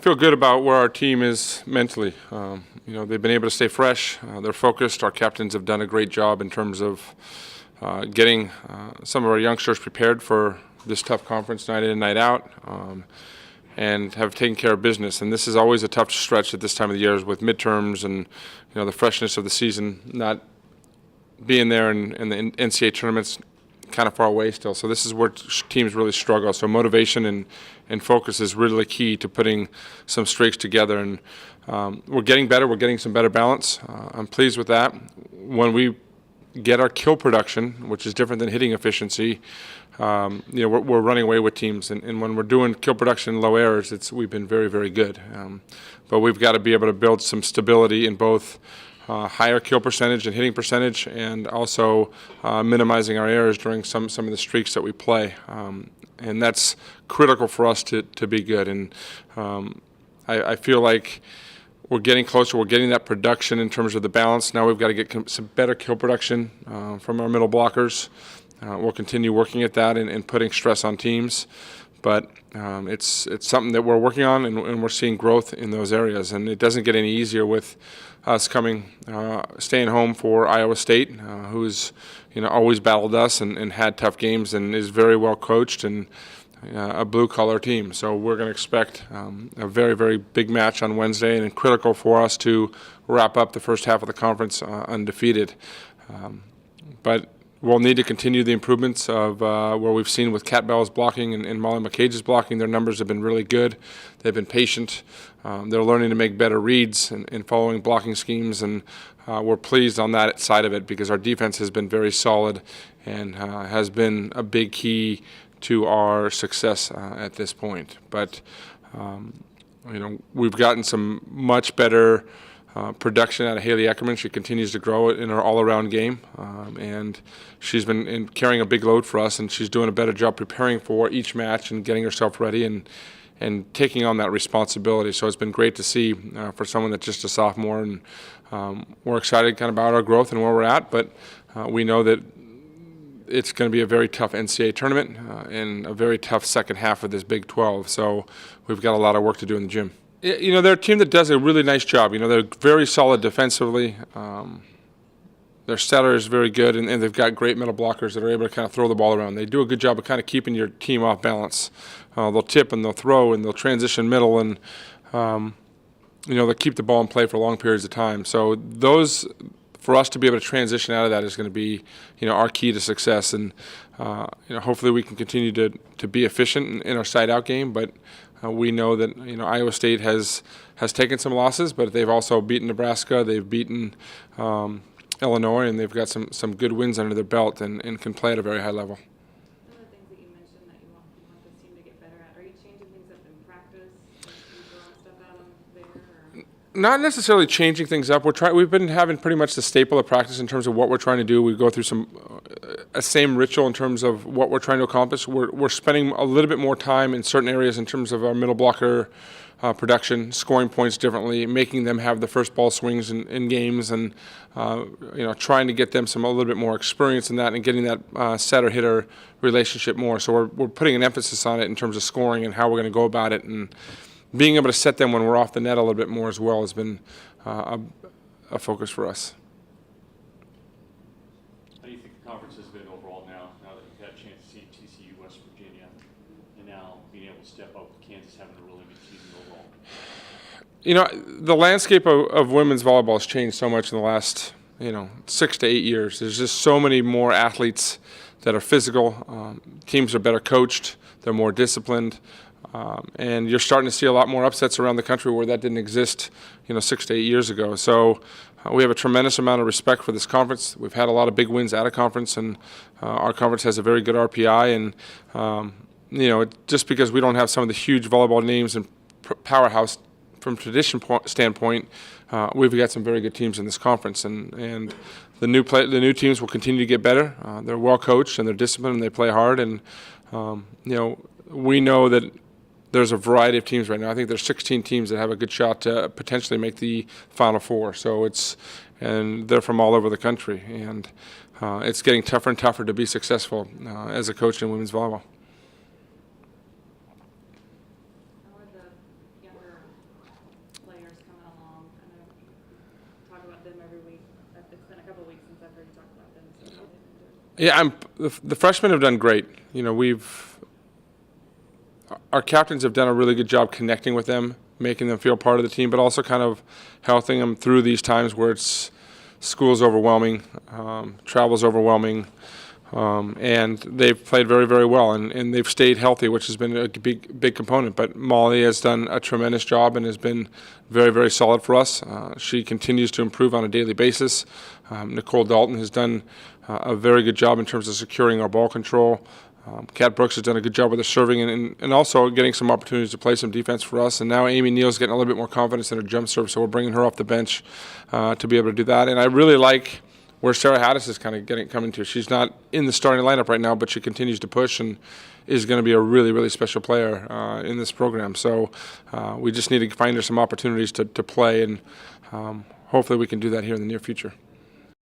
feel good about where our team is mentally. They've been able to stay fresh. They're focused. Our captains have done a great job in terms of getting some of our youngsters prepared for this tough conference night in and night out, and have taken care of business. And this is always a tough stretch at this time of the year with midterms and the freshness of the season not being there, and the NCAA tournament's kind of far away still. So this is where teams really struggle. So motivation and focus is really key to putting some streaks together. And we're getting better. We're getting some better balance. I'm pleased with that. When we get our kill production, which is different than hitting efficiency, we're running away with teams. And when we're doing kill production, low errors, we've been very, very good. But we've got to be able to build some stability in both higher kill percentage and hitting percentage, and also minimizing our errors during some of the streaks that we play. And that's critical for us to be good. And I feel like we're getting closer. We're getting that production in terms of the balance. Now we've got to get some better kill production from our middle blockers. We'll continue working at that and putting stress on teams. But it's something that we're working on, and we're seeing growth in those areas. And it doesn't get any easier with us staying home for Iowa State, who's always battled us and had tough games and is very well coached and a blue-collar team. So we're going to expect a very, very big match on Wednesday, and critical for us to wrap up the first half of the conference undefeated. But we'll need to continue the improvements of where we've seen with Kat Bell's blocking and Molly McCage's blocking. Their numbers have been really good. They've been patient. They're learning to make better reads and following blocking schemes, and we're pleased on that side of it because our defense has been very solid and has been a big key to our success at this point. But we've gotten some much better production out of Haley Eckerman. She continues to grow in her all-around game, and she's been carrying a big load for us, and she's doing a better job preparing for each match and getting herself ready and taking on that responsibility. So it's been great to see for someone that's just a sophomore, and we're excited kind of about our growth and where we're at, but we know that it's going to be a very tough NCAA tournament and a very tough second half of this Big 12. So we've got a lot of work to do in the gym. They're a team that does a really nice job. They're very solid defensively. Their setter is very good, and they've got great middle blockers that are able to kind of throw the ball around. They do a good job of kind of keeping your team off balance. They'll tip and they'll throw and they'll transition middle, and they'll keep the ball in play for long periods of time. So those, for us to be able to transition out of that, is going to be our key to success. And hopefully we can continue to be efficient in our side-out game, but we know that Iowa State has taken some losses, but they've also beaten Nebraska, they've beaten Illinois, and they've got some good wins under their belt and can play at a very high level. Some of the things that you mentioned that you want this team to get better at, are you changing things up in practice? Are you throwing stuff at them there? Not necessarily changing things up. We've been having pretty much the staple of practice in terms of what we're trying to do. We go through a same ritual in terms of what we're trying to accomplish. We're spending a little bit more time in certain areas in terms of our middle blocker production, scoring points differently, making them have the first ball swings in games, and trying to get them a little bit more experience in that and getting that setter-hitter relationship more. So we're putting an emphasis on it in terms of scoring and how we're going to go about it, and being able to set them when we're off the net a little bit more as well has been a focus for us. How do you think the conference has been overall now that you've had a chance to see TCU, West Virginia, and now being able to step up with Kansas having a really good season overall? The landscape of women's volleyball has changed so much in the last 6 to 8 years. There's just so many more athletes that are physical. Teams are better coached. They're more disciplined. And you're starting to see a lot more upsets around the country where that didn't exist 6 to 8 years ago. So we have a tremendous amount of respect for this conference. We've had a lot of big wins out of conference, and our conference has a very good RPI. And just because we don't have some of the huge volleyball names and powerhouse from tradition standpoint, we've got some very good teams in this conference, and the new teams will continue to get better. They're well coached and they're disciplined and they play hard, and we know that there's a variety of teams right now. I think there's 16 teams that have a good shot to potentially make the Final Four. So and they're from all over the country, and it's getting tougher and tougher to be successful as a coach in women's volleyball. How are the younger to talk about them, so how they've been doing. Yeah, the freshmen have done great. You know, our captains have done a really good job connecting with them, making them feel part of the team, but also kind of helping them through these times where school's overwhelming, travel's overwhelming, and they've played very, very well, and they've stayed healthy, which has been a big component. But Molly has done a tremendous job and has been very, very solid for us. She continues to improve on a daily basis. Nicole Dalton has done a very good job in terms of securing our ball control. Kat Brooks has done a good job with her serving and also getting some opportunities to play some defense for us. And now Amy Neal's getting a little bit more confidence in her jump serve, so we're bringing her off the bench to be able to do that. And I really like where Sarah Haddis is kind of coming to. She's not in the starting lineup right now, but she continues to push and is going to be a really, really special player in this program. So we just need to find her some opportunities to play, and hopefully we can do that here in the near future.